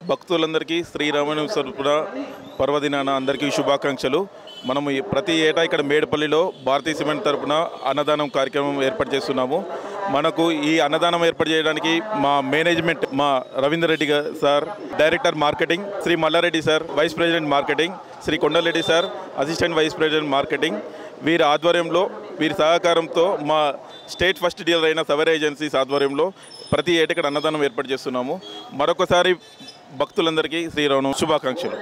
భక్తులందరికీ శ్రీరామనవమి తరపున పర్వదినాన అందరికీ శుభాకాంక్షలు. మనము ప్రతి ఏటా ఇక్కడ మేడపల్లిలో భారతీయ సిమెంట్ తరపున అన్నదానం కార్యక్రమం ఏర్పాటు చేస్తున్నాము. మనకు ఈ అన్నదానం ఏర్పాటు చేయడానికి మా మేనేజ్మెంట్, మా Ravinder Reddy sir director marketing, Shri Mallareddy sir vice president marketing, Shri Kondalareddy sir assistant vice president marketing, వీరి ఆధ్వర్యంలో, వీరి సహకారంతో మా స్టేట్ ఫస్ట్ డీలర్ అయిన సవేరా ఏజెన్సీస్ ఆధ్వర్యంలో ప్రతి ఏటా ఇక్కడ అన్నదానం ఏర్పాటు చేస్తున్నాము. మరొకసారి భక్తులందరికీ శ్రీరామనవమి శుభాకాంక్షలు.